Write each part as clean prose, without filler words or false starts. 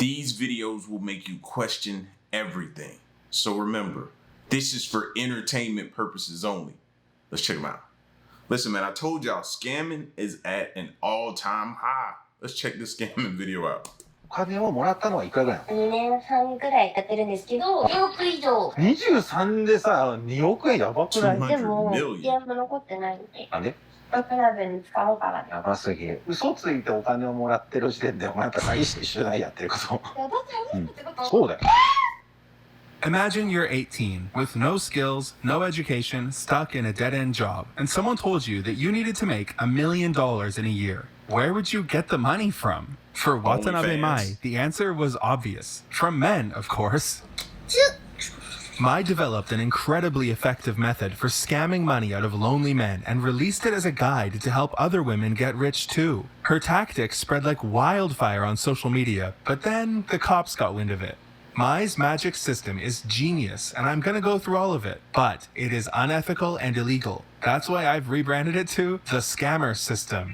These videos will make you question everything. So remember, this is for entertainment purposes only. Let's check them out. Listen, man, I told y'all scamming is at an all-time high. Let's check this scamming video out. お金をもらったのはいくらぐらいなの？ 2年半ぐらい経ってるんですけど、2億以上。23でさ、2億円やばくない？ 200 でも、 million. 全部残ってないんで。なんで？人比べに使おうかなって。やばすぎる。嘘ついてお金をもらってる時点で、お前やっぱ詐欺師と一緒じゃないやってること。そうだよ。Imagine you're 18, with no skills, no education, stuck in a dead-end job, and someone told you that you needed to make $1 million in a year. Where would you get the money from? For Watanabe Mai, the answer was obvious. From men, of course. Mai developed an incredibly effective method for scamming money out of lonely men and released it as a guide to help other women get rich too. Her tactics spread like wildfire on social media, but then the cops got wind of it. Mai's magic system is genius, and I'm gonna go through all of it, but it is unethical and illegal. That's why I've rebranded it to the Scammer System.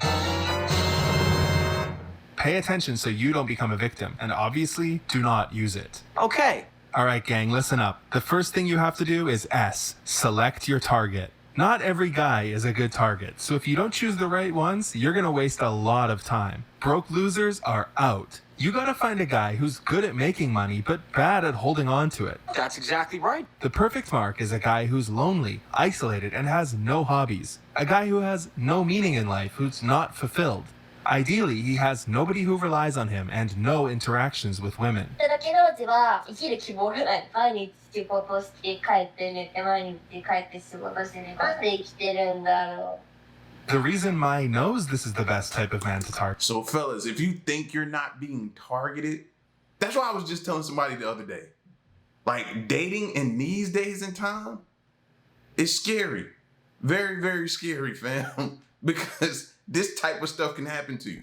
Pay attention so you don't become a victim, and obviously, do not use it. Okay. Alright gang, listen up. The first thing you have to do is S, select your target. Not every guy is a good target, so if you don't choose the right ones, you're gonna waste a lot of time. Broke losers are out. You gotta find a guy who's good at making money, but bad at holding on to it. That's exactly right. The perfect mark is a guy who's lonely, isolated, and has no hobbies. A guy who has no meaning in life, who's not fulfilled. Ideally, he has nobody who relies on him and no interactions with women. だけど、うちは生きる希望がない。毎日仕事して帰って寝て、毎日帰って仕事して寝て。なんで生きてるんだろう。 The reason Mai knows this is the best type of man to target. So fellas, if you think you're not being targeted, that's why I was just telling somebody the other day. Like, dating in these days and time is scary. Very, very scary, fam. Because this type of stuff can happen to you.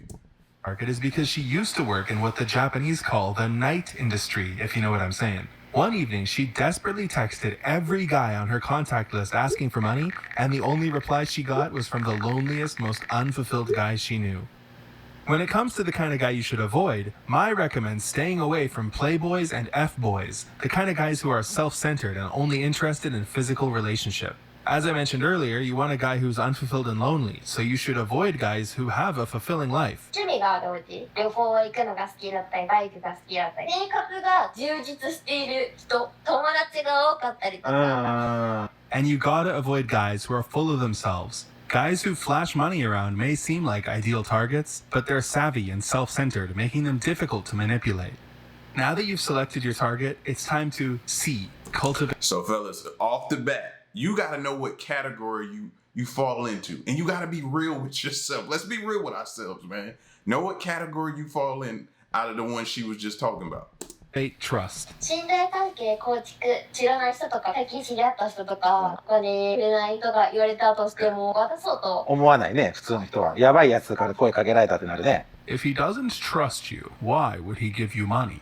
Target is because she used to work in what the Japanese call the night industry, if you know what I'm saying. One evening, she desperately texted every guy on her contact list asking for money, and the only reply she got was from the loneliest, most unfulfilled guy she knew. When it comes to the kind of guy you should avoid, Mai recommends staying away from playboys and F-boys, the kind of guys who are self-centered and only interested in physical relationship. As I mentioned earlier, you want a guy who's unfulfilled and lonely, so you should avoid guys who have a fulfilling life. 趣味があるうち、旅行行くのが好きだったり、バイクが好きだったり、生活が充実している人、友達が多かったりとか。And you gotta avoid guys who are full of themselves. Guys who flash money around may seem like ideal targets, but they're savvy and self-centered, making them difficult to manipulate. Now that you've selected your target, it's time to C, cultivate. So fellas, off the bat, you gotta know what category you fall into. And you gotta be real with yourself. Let's be real with ourselves, man. Know what category you fall in out of the one she was just talking about. Trust. 信頼関係構築、知らない人とか、最近知り合った人とか、ここにいない人が言われたとしても、渡そうと。思わないね、普通の人は。やばいやつから声かけられたってなるね。If he doesn't trust you, why would he give you money?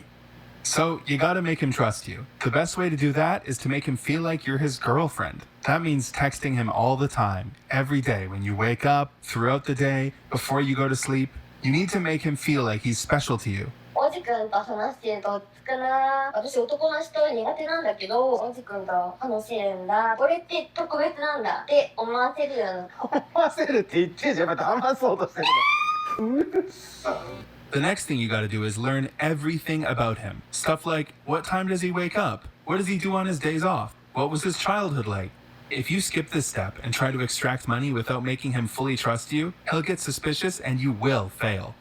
So, you gotta make him trust you. The best way to do that is to make him feel like you're his girlfriend. That means texting him all the time, every day, when you wake up, throughout the day, before you go to sleep. You need to make him feel like he's special to you. おじくんと話してるとつくな。私男の人苦手なんだけど、おじくんと話せるんだ。これって特別なんだって思わせるような。思わせるって言ってんじゃん。また騙そうとしてるの。The next thing you gotta do is learn everything about him. Stuff like, what time does he wake up? What does he do on his days off? What was his childhood like? If you skip this step and try to extract money without making him fully trust you, he'll get suspicious and you will fail.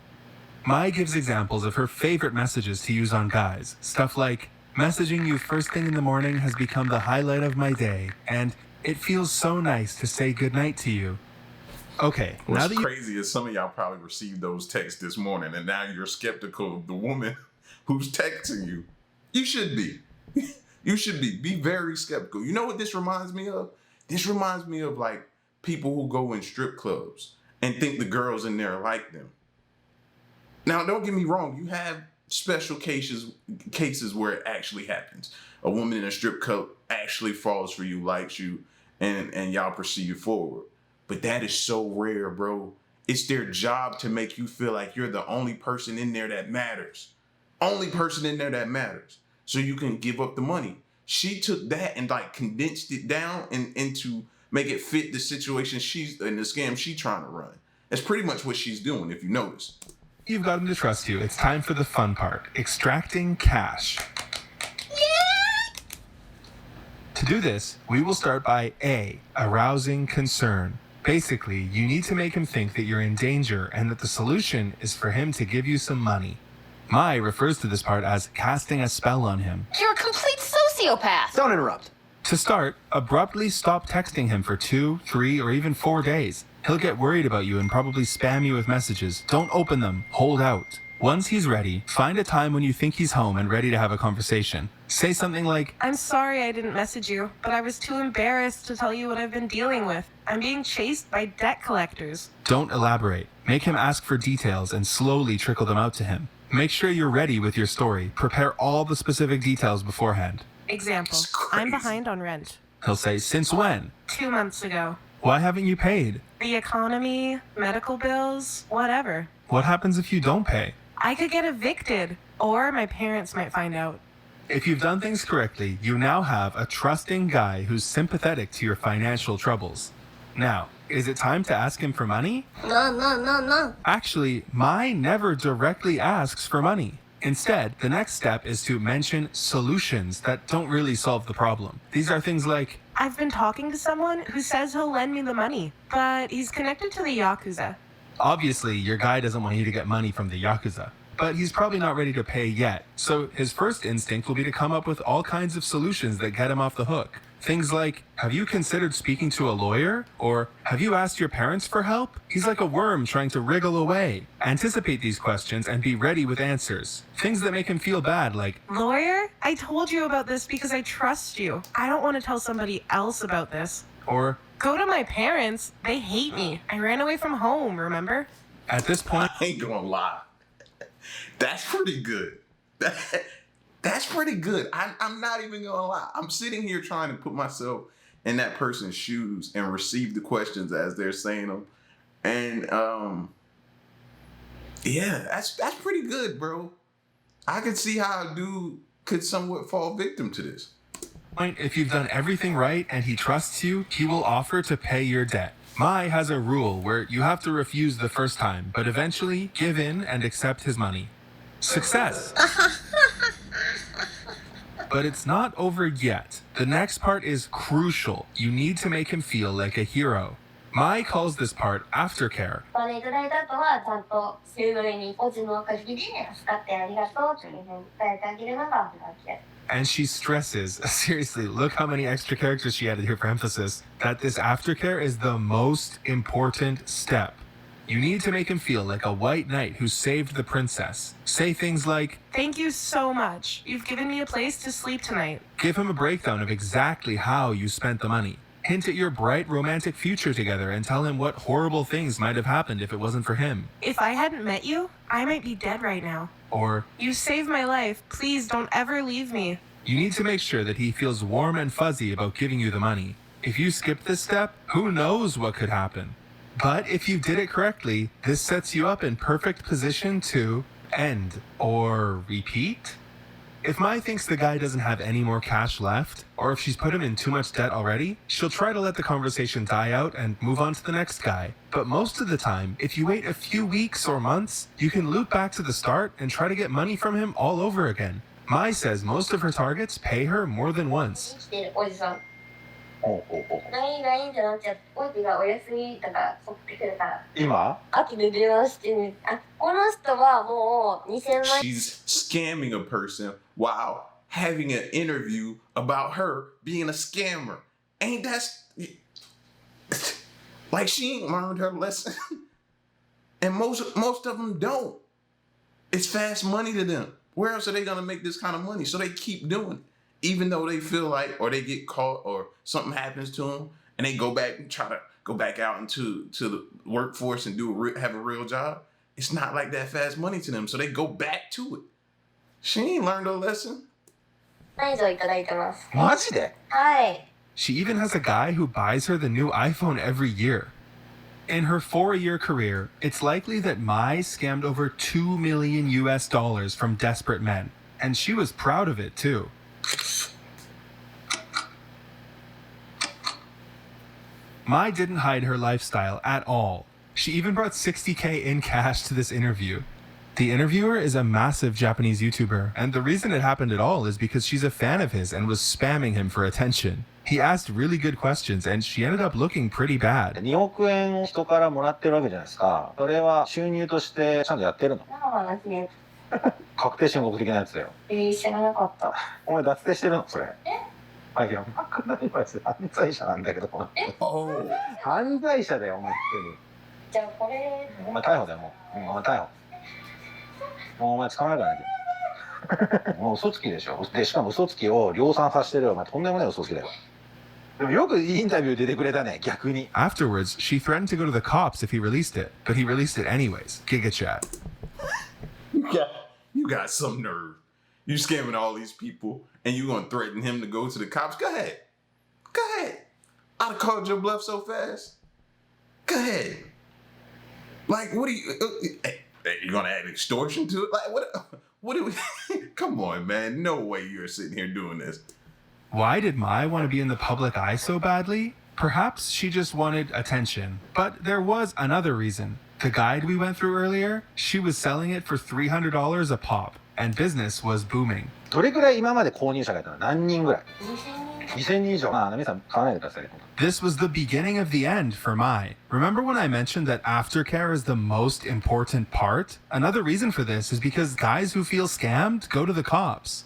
Mai gives examples of her favorite messages to use on guys. Stuff like, messaging you first thing in the morning has become the highlight of my day, and it feels so nice to say goodnight to you. Okay, now What's that crazy is some of y'all probably received those texts this morning, and now you're skeptical of the woman who's texting you. You should be. You should be. Be very skeptical. You know what this reminds me of? This reminds me of like people who go in strip clubs and think the girls in there like them. Now, don't get me wrong. You have special cases where it actually happens. A woman in a strip club actually falls for you, likes you, and y'all proceed forward. But that is so rare, bro. It's their job to make you feel like you're the only person in there that matters. Only person in there that matters. So you can give up the money. She took that and like condensed it down into make it fit the situation she's in the scam she's trying to run. That's pretty much what she's doing, if you notice. You've got him to trust you. It's time for the fun part, extracting cash. To do this, we will start by A, arousing concern. Basically, you need to make him think that you're in danger and that the solution is for him to give you some money. Mai refers to this part as casting a spell on him. You're a complete sociopath. Don't interrupt. To start, abruptly stop texting him for 2, 3, or even 4 days. He'll get worried about you and probably spam you with messages. Don't open them. Hold out. Once he's ready, find a time when you think he's home and ready to have a conversation. Say something like, I'm sorry I didn't message you, but I was too embarrassed to tell you what I've been dealing with. I'm being chased by debt collectors. Don't elaborate. Make him ask for details and slowly trickle them out to him. Make sure you're ready with your story. Prepare all the specific details beforehand. Example, It's crazy. I'm behind on rent. He'll say, since when? 2 months ago. Why haven't you paid? The economy, medical bills, whatever. What happens if you don't pay? I could get evicted, or my parents might find out. If you've done things correctly, you now have a trusting guy who's sympathetic to your financial troubles. Now, is it time to ask him for money? No. Actually, Mai never directly asks for money. Instead, the next step is to mention solutions that don't really solve the problem. These are things like, I've been talking to someone who says he'll lend me the money, but he's connected to the Yakuza. obviously your guy doesn't want you to get money from the Yakuza, but he's probably not ready to pay yet. So his first instinct will be to come up with all kinds of solutions that get him off the hook. Things like, have you considered speaking to a lawyer? Or, have you asked your parents for help? He's like a worm trying to wriggle away. Anticipate these questions and be ready with answers. Things that make him feel bad, like, Lawyer, I told you about this because I trust you. I don't want to tell somebody else about this. or, Go to my parents. They hate me. I ran away from home, remember? at this point, I ain't gonna lie. That's pretty good. That's pretty good. I'm not even gonna lie. I'm sitting here trying to put myself in that person's shoes and receive the questions as they're saying them. And yeah, that's pretty good, bro. I could see how a dude could somewhat fall victim to this. if you've done everything right and he trusts you, he will offer to pay your debt. Mai has a rule where you have to refuse the first time, but eventually give in and accept his money. Success! But it's not over yet. The next part is crucial. You need to make him feel like a hero. Mai calls this part aftercare. お金いただいた後はちゃんと週の上におじの赤字で使ってありがとうというふうに伝えてあげるのが大事です。 And she stresses, seriously, look how many extra characters she added here for emphasis, that this aftercare is the most important step. You need to make him feel like a white knight who saved the princess. Say things like, Thank you so much. You've given me a place to sleep tonight. give him a breakdown of exactly how you spent the money. Hint at your bright romantic future together and tell him what horrible things might have happened if it wasn't for him. If I hadn't met you, I might be dead right now. Or, You saved my life. Please don't ever leave me. you need to make sure that he feels warm and fuzzy about giving you the money. If you skip this step, who knows what could happen? But if you did it correctly, this sets you up in perfect position to end or repeat. If Mai thinks the guy doesn't have any more cash left, or if she's put him in too much debt already, she'll try to let the conversation die out and move on to the next guy. But most of the time, if you wait a few weeks or months, you can loop back to the start and try to get money from him all over again. Mai says most of her targets pay her more than once. 生きてるおじさん。ほうほうほうないってなっちゃって、おじがお休みとか取ってくるから。今後で電話してみる。あ、この人はもう2000万 She's scamming a person while having an interview about her being a scammer. Ain't that like she ain't learned her lesson? And most of them don't. It's fast money to them. Where else are they gonna make this kind of money? So they keep doing it, even though they feel like, or they get caught, or something happens to them, and they go back and try to go back out into the workforce and have a real job. It's not like that fast money to them, so they go back to it. She ain't learned her lesson. 以上いただいてます。マジではい。 She even has a guy who buys her the new iPhone every year. In her 4-year career, it's likely that Mai scammed over $2 million US from desperate men, and she was proud of it too. Mai didn't hide her lifestyle at all. She even brought $60K in cash to this interview. The interviewer is a massive Japanese YouTuber, and the reason it happened at all is because she's a fan of his and was spamming him for attention. He asked really good questions, and she ended up looking pretty bad. 2億円人からもらってるわけじゃないですか。それは収入としてちゃんとやってるの？何の話ね。確定申告的なやつだよ。知らなかった。お前脱税してるのそれ？あ、いや、わかんないわよ。犯罪者なんだけど。Oh. 犯罪者だよ、お前普じゃあこれ。通に。お前逮捕だよ、もう。お前逮捕。もうお前捕まえるからね。もう嘘つきでしょ。で、しかも嘘つきを量産させてるよ。お前とんでもない嘘つきだよ。でもよくインタビュー出てくれたね、逆に。Afterwards, she threatened to go to the cops if he released it, but he released it anyways. Giga chat. You got some nerve. You scamming all these people, and you gonna threaten him to go to the cops? Go ahead. Go ahead. I'd have called your bluff so fast. Go ahead. Like, what are you... you gonna add extortion to it? Like, what do we... Come on, man. No way you're sitting here doing this. Why did Mai want to be in the public eye so badly? Perhaps she just wanted attention. But there was another reason. The guide we went through earlier, she was selling it for $300 a pop, and business was booming. どれくらい今まで購入者がいたの？何人ぐらい？2000人以上。まあ、皆さん買わないでください。This was the beginning of the end for Mai. Remember when I mentioned that aftercare is the most important part? Another reason for this is because guys who feel scammed go to the cops.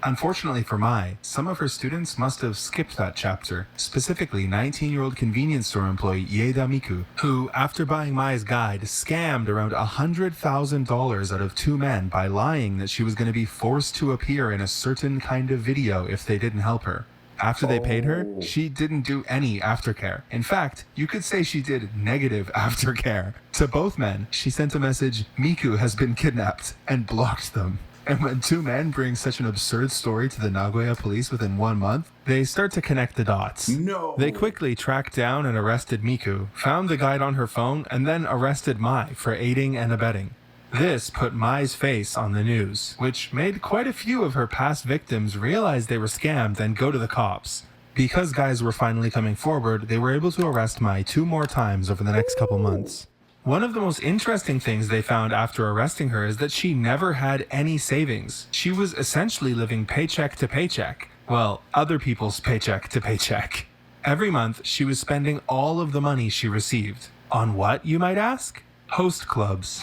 Unfortunately for Mai, some of her students must have skipped that chapter, specifically 19-year-old convenience store employee Ieda Miku, who, after buying Mai's guide, scammed around $100,000 out of 2 men by lying that she was going to be forced to appear in a certain kind of video if they didn't help her. After they paid her, she didn't do any aftercare. In fact, you could say she did negative aftercare. To both men, she sent a message, "Miku has been kidnapped," and blocked them. And when 2 men bring such an absurd story to the Nagoya police within 1 month, they start to connect the dots. No. They quickly tracked down and arrested Miku, found the guide on her phone, and then arrested Mai for aiding and abetting. This put Mai's face on the news, which made quite a few of her past victims realize they were scammed and go to the cops. Because guys were finally coming forward, they were able to arrest Mai 2 more times over the next couple months. One of the most interesting things they found after arresting her is that she never had any savings. She was essentially living paycheck to paycheck. Well, other people's paycheck to paycheck. Every month, she was spending all of the money she received. On what, you might ask? Host clubs.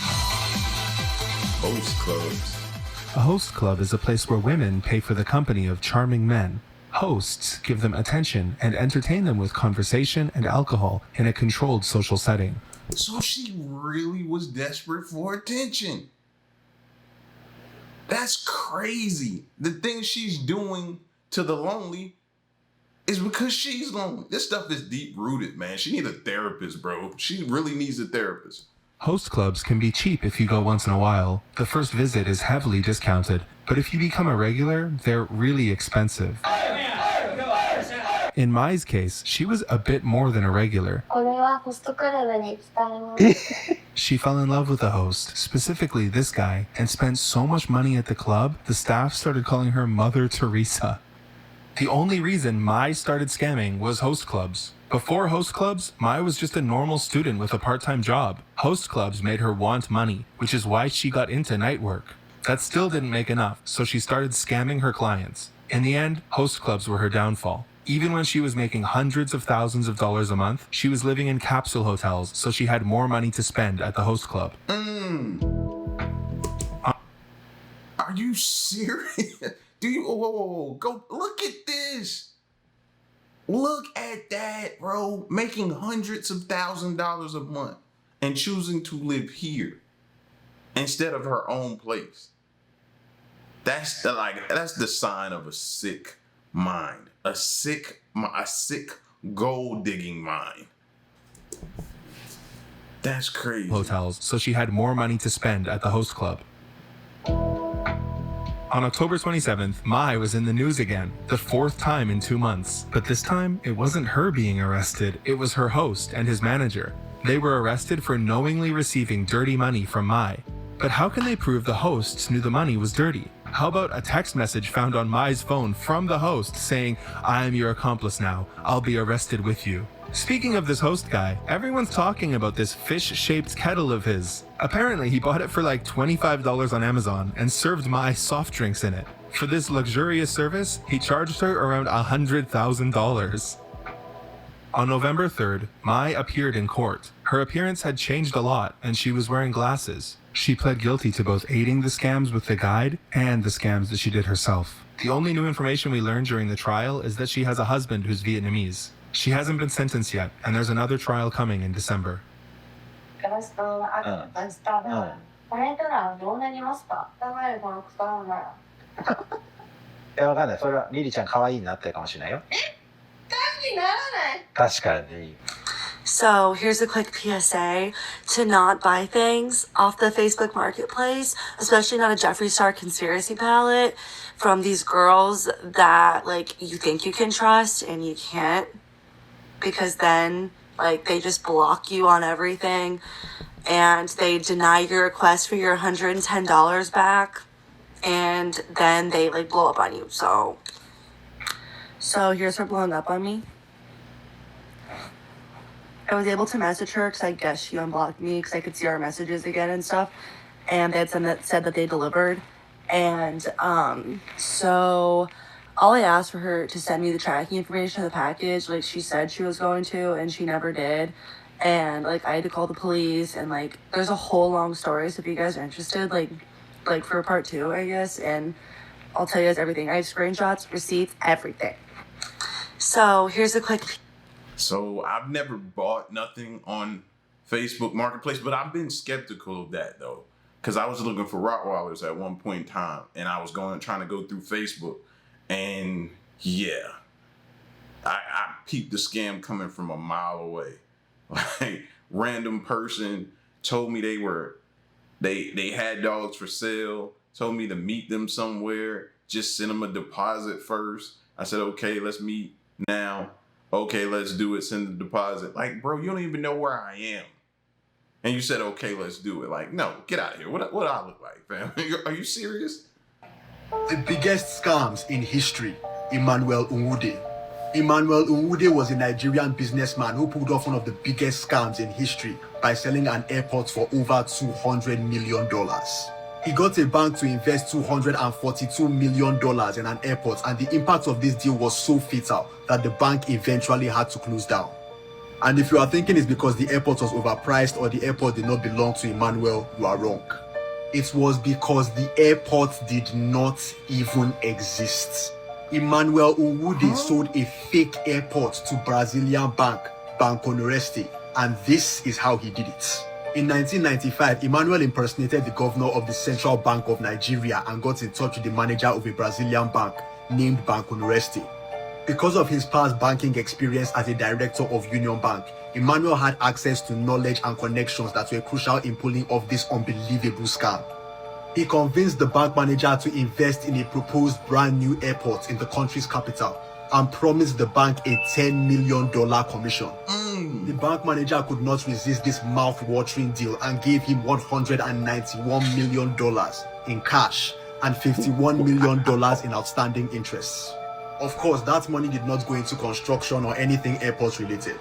Host clubs. A host club is a place where women pay for the company of charming men. Hosts give them attention and entertain them with conversation and alcohol in a controlled social setting. So she really was desperate for attention. That's crazy. The thing she's doing to the lonely is because she's lonely. This stuff is deep rooted, man. She needs a therapist, bro. She really needs a therapist. Host clubs can be cheap if you go once in a while. The first visit is heavily discounted, but if you become a regular, they're really expensive. In Mai's case, she was a bit more than a regular. これはホストクラブに使います。 She fell in love with the host, specifically this guy, and spent so much money at the club, the staff started calling her Mother Teresa. The only reason Mai started scamming was host clubs. Before host clubs, Mai was just a normal student with a part-time job. Host clubs made her want money, which is why she got into night work. That still didn't make enough, so she started scamming her clients. In the end, host clubs were her downfall. Even when she was making hundreds of thousands of dollars a month, she was living in capsule hotels, so she had more money to spend at the host club. Are you serious? Do you... Whoa. Go look at this. Look at that, bro. Making hundreds of $1,000s a month and choosing to live here instead of her own place. That's the sign of a sick mind. A sick gold digging mind. That's crazy. Hotels, so she had more money to spend at the host club. On October 27th, Mai was in the news again, the 4th time in 2 months. But this time, it wasn't her being arrested, it was her host and his manager. They were arrested for knowingly receiving dirty money from Mai. But how can they prove the hosts knew the money was dirty? How about a text message found on Mai's phone from the host saying, "I am your accomplice now. I'll be arrested with you." Speaking of this host guy, everyone's talking about this fish-shaped kettle of his. Apparently, he bought it for like $25 on Amazon and served Mai soft drinks in it. For this luxurious service, he charged her around $100,000. On November 3rd, Mai appeared in court. Her appearance had changed a lot, and she was wearing glasses. She pled guilty to both aiding the scams with the guide and the scams that she did herself. The only new information we learned during the trial is that she has a husband who's Vietnamese. She hasn't been sentenced yet, and there's another trial coming in December. わかんない。それはリリちゃん可愛いになってるかもしれないよ。確かに。So here's a quick PSA to not buy things off the Facebook marketplace, especially not a Jeffree Star conspiracy palette from these girls that like you think you can trust and you can't, because then like they just block you on everything and they deny your request for your $110 back, and then they like blow up on you. So here's her blowing up on me. I was able to message her because I guess she unblocked me because I could see our messages again and stuff. And they had said that they delivered. And so all I asked for her to send me the tracking information of the package, like she said she was going to, and she never did. And like I had to call the police, and like there's a whole long story. So if you guys are interested, like for part 2, I guess, and I'll tell you guys everything. I have screenshots, receipts, everything. So here's a quick. So I've never bought nothing on Facebook Marketplace, but I've been skeptical of that though, because I was looking for Rottweilers at one point in time, and I was trying to go through Facebook, and yeah, I peeped the scam coming from a mile away. Like, random person told me they had dogs for sale, told me to meet them somewhere, just send them a deposit first. I said, okay, let's meet now. Okay, let's do it, send the deposit. Like, bro, you don't even know where I am. And you said, okay, let's do it. Like, no, get out of here. What do I look like, fam? Are you serious? The biggest scams in history, Emmanuel Nwude. Emmanuel Nwude was a Nigerian businessman who pulled off one of the biggest scams in history by selling an airport for over $200 million. He got a bank to invest $242 million in an airport, and the impact of this deal was so fatal that the bank eventually had to close down. And if you are thinking it's because the airport was overpriced or the airport did not belong to Emmanuel, you are wrong. It was because the airport did not even exist. Emmanuel Nwude sold a fake airport to Brazilian bank, Banco Nordeste, and this is how he did it. In 1995, Emmanuel impersonated the governor of the Central Bank of Nigeria and got in touch with the manager of a Brazilian bank named Banco Nordeste. Because of his past banking experience as a director of Union Bank, Emmanuel had access to knowledge and connections that were crucial in pulling off this unbelievable scam. He convinced the bank manager to invest in a proposed brand new airport in the country's capital and promised the bank a $10 million commission. The bank manager could not resist this mouth-watering deal and gave him $191 million in cash and $51 million in outstanding interests. Of course, that money did not go into construction or anything airport-related.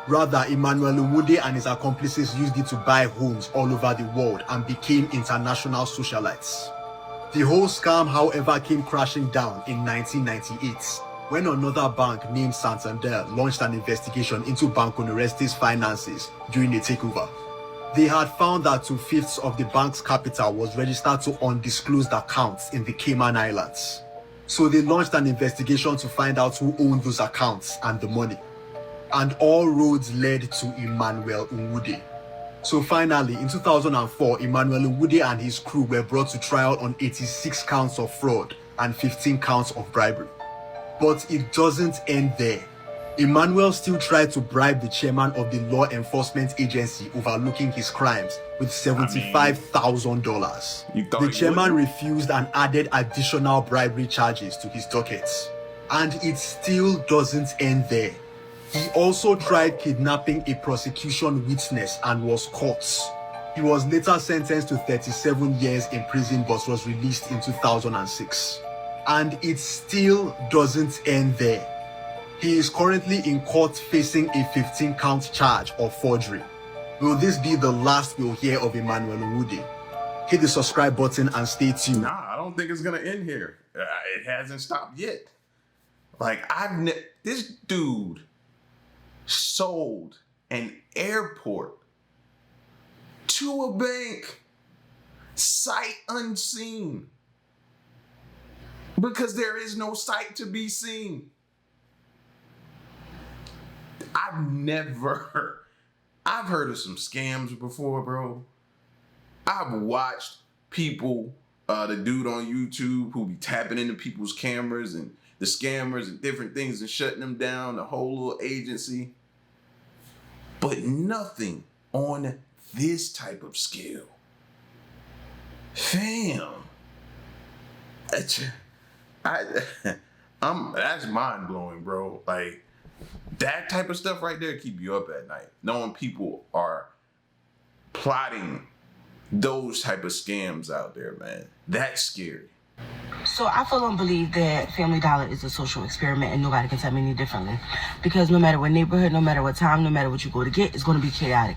Rather, Emmanuel Nwude and his accomplices used it to buy homes all over the world and became international socialites. The whole scam, however, came crashing down in 1998 when another bank named Santander launched an investigation into Banco Nordeste's finances during a takeover. They had found that 2/5 of the bank's capital was registered to undisclosed accounts in the Cayman Islands. So they launched an investigation to find out who owned those accounts and the money. And all roads led to Emmanuel Nwude. So finally, in 2004, Emmanuel Nwude and his crew were brought to trial on 86 counts of fraud and 15 counts of bribery. But it doesn't end there. Emmanuel still tried to bribe the chairman of the law enforcement agency overlooking his crimes with $75,000. The chairman refused and added additional bribery charges to his dockets. And it still doesn't end there. He also tried kidnapping a prosecution witness and was caught. He was later sentenced to 37 years in prison but was released in 2006. And it still doesn't end there. He is currently in court facing a 15-count charge of forgery. Will this be the last we'll hear of Emmanuel Nwude? Hit the subscribe button and stay tuned. Nah, I don't think it's gonna end here. It hasn't stopped yet. Like this dude sold an airport to a bank, sight unseen, because there is no sight to be seen. I've heard of some scams before, bro. I've watched people, the dude on YouTube who be tapping into people's cameras and the scammers and different things and shutting them down, the whole little agency. But nothing on this type of scale. Fam. That's mind blowing, bro. Like, that type of stuff right there keep you up at night. Knowing people are plotting those type of scams out there, man. That's scary. So I full on believe that Family Dollar is a social experiment and nobody can tell me any differently. Because no matter what neighborhood, no matter what time, no matter what you go to get, it's going to be chaotic.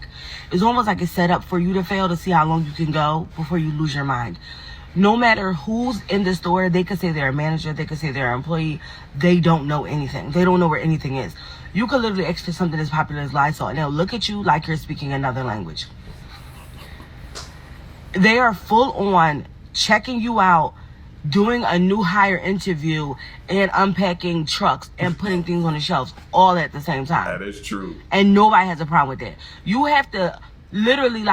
It's almost like it's set up for you to fail to see how long you can go before you lose your mind. No matter who's in the store, they could say they're a manager, they could say they're an employee. They don't know anything. They don't know where anything is. You could literally ask for something as popular as Lysol and they'll look at you like you're speaking another language. They are full on checking you out, doing a new hire interview, and unpacking trucks and putting things on the shelves all at the same time. That is true. And nobody has a problem with that. You have to literally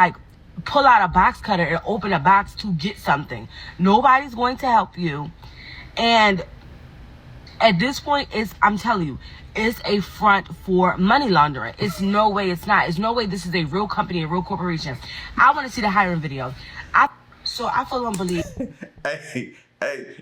pull out a box cutter and open a box to get something. Nobody's going to help you. And at this point, I'm telling you, it's a front for money laundering. It's no way it's not. It's no way this is a real company, a real corporation. I want to see the hiring video. So I full on believe. Hey,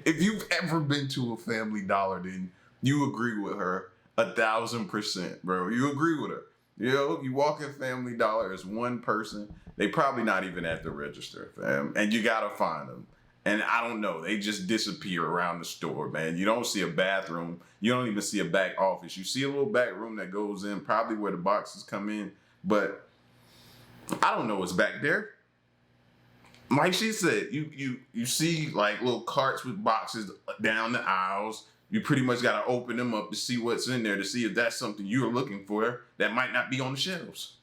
if you've ever been to a Family Dollar, then you agree with her 1,000%, bro. You agree with her. You know, you walk in Family Dollar as one person. They probably not even at the register, fam. And you gotta find them. And I don't know, they just disappear around the store, man. You don't see a bathroom. You don't even see a back office. You see a little back room that goes in, probably where the boxes come in. But I don't know what's back there. Like she said, you see like little carts with boxes down the aisles. You pretty much got to open them up to see what's in there, to see if that's something you're looking for that might not be on the shelves.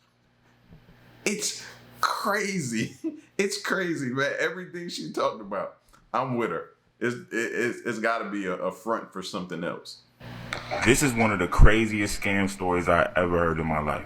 It's crazy. It's crazy, man. Everything she talked about, I'm with her. It's got to be a front for something else. This is one of the craziest scam stories I ever heard in my life.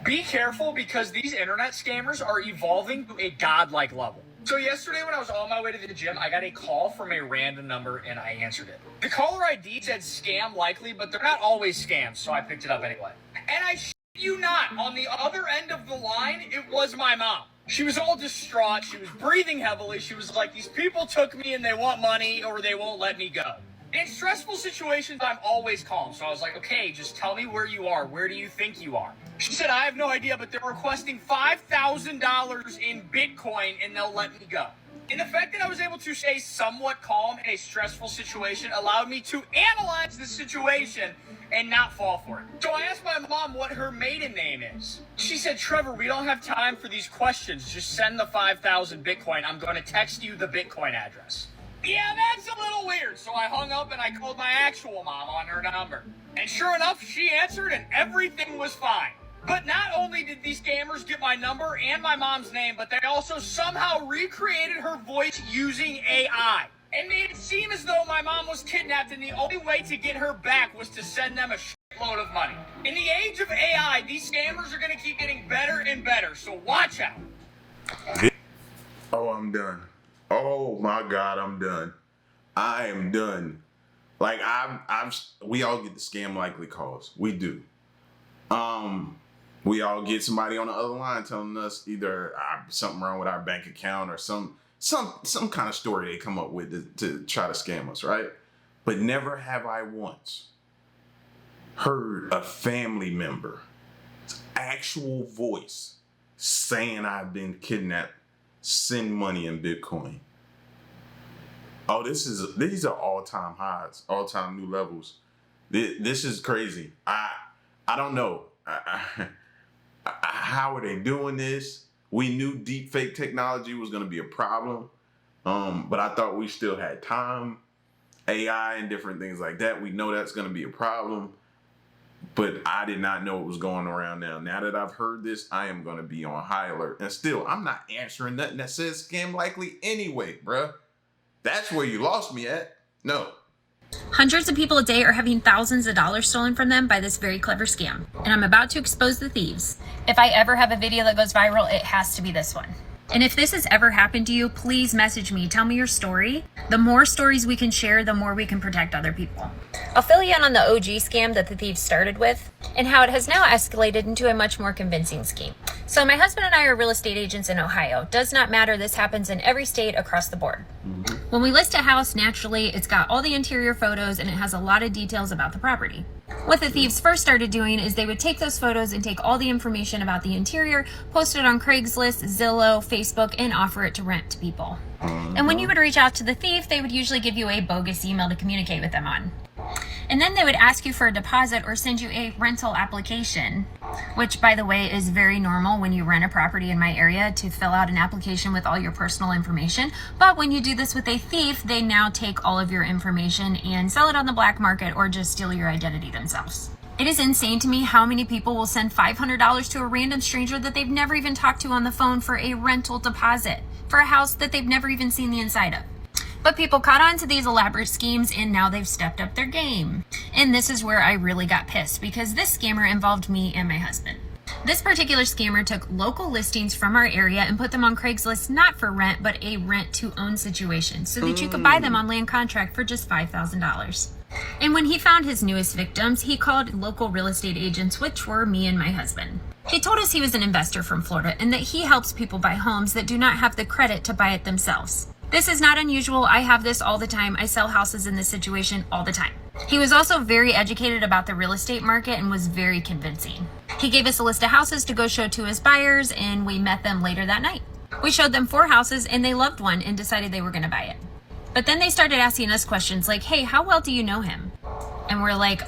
Be careful because these internet scammers are evolving to a godlike level. So yesterday when I was on my way to the gym, I got a call from a random number and I answered it. The caller ID said scam likely, but they're not always scams, so I picked it up anyway. And I shit you not, on the other end of the line, it was my mom. She was all distraught. She was breathing heavily. She was like, these people took me and they want money or they won't let me go. In stressful situations, I'm always calm. So I was like, okay, just tell me where you are. Where do you think you are? She said, I have no idea, but they're requesting $5,000 in Bitcoin and they'll let me go. And the fact that I was able to stay somewhat calm in a stressful situation allowed me to analyze the situation and not fall for it. So I asked my mom what her maiden name is. She said, Trevor, we don't have time for these questions. Just send the 5,000 Bitcoin. I'm going to text you the Bitcoin address. Yeah, that's a little weird. So I hung up and I called my actual mom on her number. And sure enough, she answered and everything was fine. But not only did these scammers get my number and my mom's name, but they also somehow recreated her voice using AI. And made it seem as though my mom was kidnapped and the only way to get her back was to send them a shitload of money. In the age of AI, these scammers are going to keep getting better and better, so watch out. Oh, I'm done. Oh my God, I'm done. I am done. Like we all get the scam likely calls. We do. We all get somebody on the other line telling us either something wrong with our bank account or some kind of story they come up with to try to scam us, right? But never have I once heard a family member, actual voice, saying I've been kidnapped, send money in Bitcoin. Oh, these are all-time highs, all-time new levels. This is crazy. I don't know. How are they doing this? We knew deepfake technology was going to be a problem, but I thought we still had time. AI and different things like that. We know that's going to be a problem, but I did not know what was going around now. Now that I've heard this, I am going to be on high alert. And still, I'm not answering nothing that says scam likely anyway, bruh. That's where you lost me at. No. Hundreds of people a day are having thousands of dollars stolen from them by this very clever scam. And I'm about to expose the thieves. If I ever have a video that goes viral, it has to be this one. And if this has ever happened to you, please message me. Tell me your story. The more stories we can share, the more we can protect other people. I'll fill you in on the OG scam that the thieves started with and how it has now escalated into a much more convincing scheme. So my husband and I are real estate agents in Ohio. Does not matter. This happens in every state across the board. When we list a house, naturally, it's got all the interior photos and it has a lot of details about the property. What the thieves first started doing is they would take those photos and take all the information about the interior, post it on Craigslist, Zillow, Facebook, and offer it to rent to people. And when you would reach out to the thief, they would usually give you a bogus email to communicate with them on. And then they would ask you for a deposit or send you a rental application, which, by the way, is very normal when you rent a property in my area to fill out an application with all your personal information. But when you do this with a thief, they now take all of your information and sell it on the black market or just steal your identity themselves. It is insane to me how many people will send $500 to a random stranger that they've never even talked to on the phone for a rental deposit for a house that they've never even seen the inside of. But people caught on to these elaborate schemes and now they've stepped up their game. And this is where I really got pissed because this scammer involved me and my husband. This particular scammer took local listings from our area and put them on Craigslist not for rent, but a rent to own situation so that you could buy them on land contract for just $5,000. And when he found his newest victims, he called local real estate agents, which were me and my husband. He told us he was an investor from Florida and that he helps people buy homes that do not have the credit to buy it themselves. This is not unusual. I have this all the time. I sell houses in this situation all the time. He was also very educated about the real estate market and was very convincing. He gave us a list of houses to go show to his buyers, and we met them later that night. We showed them 4 houses and they loved one and decided they were going to buy it. But then they started asking us questions like, hey, how well do you know him? And we're like,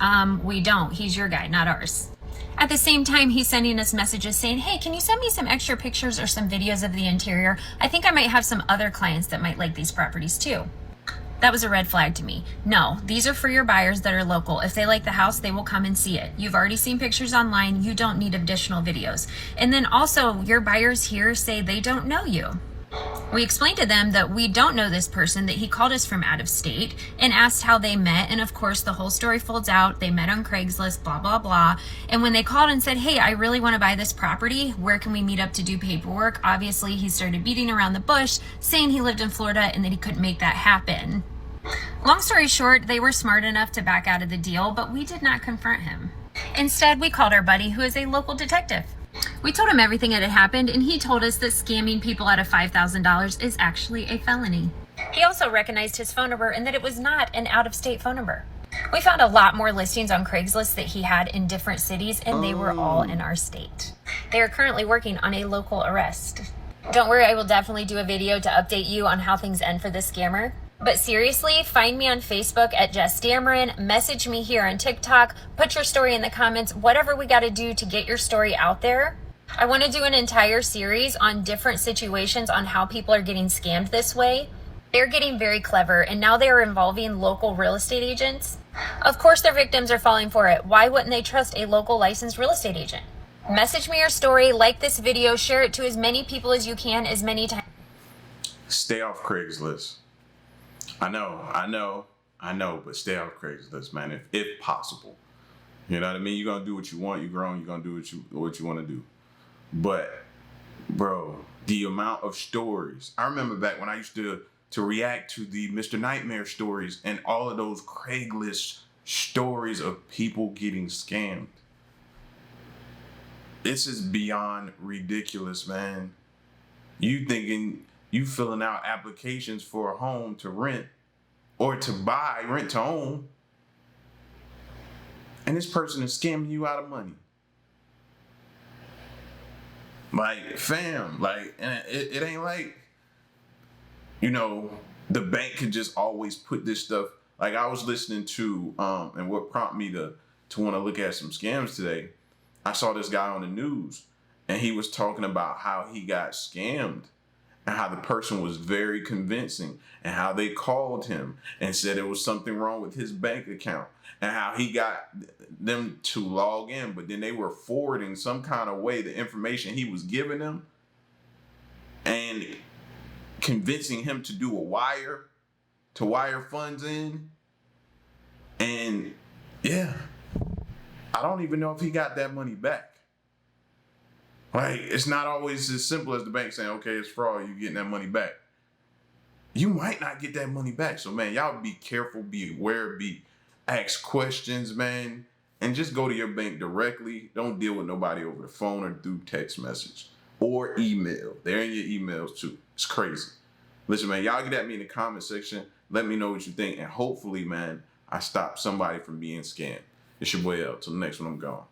we don't. He's your guy, not ours. At the same time, he's sending us messages saying, hey, can you send me some extra pictures or some videos of the interior? I think I might have some other clients that might like these properties too. That was a red flag to me. No, these are for your buyers that are local. If they like the house, they will come and see it. You've already seen pictures online. You don't need additional videos. And then also, your buyers here say they don't know you. We explained to them that we don't know this person, that he called us from out of state and asked how they met. And of course, the whole story folds out. They met on Craigslist, blah, blah, blah. And when they called and said, hey, I really want to buy this property, where can we meet up to do paperwork? Obviously, he started beating around the bush, saying he lived in Florida and that he couldn't make that happen. Long story short, they were smart enough to back out of the deal, but we did not confront him. Instead, we called our buddy, who is a local detective. We told him everything that had happened, and he told us that scamming people out of $5,000 is actually a felony. He also recognized his phone number and that it was not an out-of-state phone number. We found a lot more listings on Craigslist that he had in different cities, and they were all in our state. They are currently working on a local arrest. Don't worry, I will definitely do a video to update you on how things end for this scammer. But seriously, find me on Facebook at Jess Dameron, message me here on TikTok, put your story in the comments, whatever we got to do to get your story out there. I want to do an entire series on different situations on how people are getting scammed this way. They're getting very clever, and now they are involving local real estate agents. Of course, their victims are falling for it. Why wouldn't they trust a local licensed real estate agent? Message me your story, like this video, share it to as many people as you can, as many times. Stay off Craigslist. I know, but stay off Craigslist, man, if possible. You know what I mean? You're gonna do what you want. You're grown. You're gonna do what you want to do. But, bro, the amount of stories. I remember back when I used to react to the Mr. Nightmare stories and all of those Craigslist stories of people getting scammed. This is beyond ridiculous, man. You thinking you filling out applications for a home to rent or to buy, rent to own. And this person is scamming you out of money. Like, fam, like, and it ain't like, you know, the bank could just always put this stuff. Like, I was listening to, and what prompted me to want to look at some scams today, I saw this guy on the news, and he was talking about how he got scammed and how the person was very convincing and how they called him and said there was something wrong with his bank account and how he got them to log in, but then they were forwarding some kind of way the information he was giving them and convincing him to do a wire, to wire funds in. And yeah, I don't even know if he got that money back. Like, it's not always as simple as the bank saying, okay, it's fraud, you getting that money back. You might not get that money back. So, man, y'all be careful, be aware, ask questions, man, and just go to your bank directly. Don't deal with nobody over the phone or through text message or email. They're in your emails too. It's crazy. Listen, man, y'all get at me in the comment section. Let me know what you think. And hopefully, man, I stop somebody from being scammed. It's your boy L. Till the next one, I'm gone.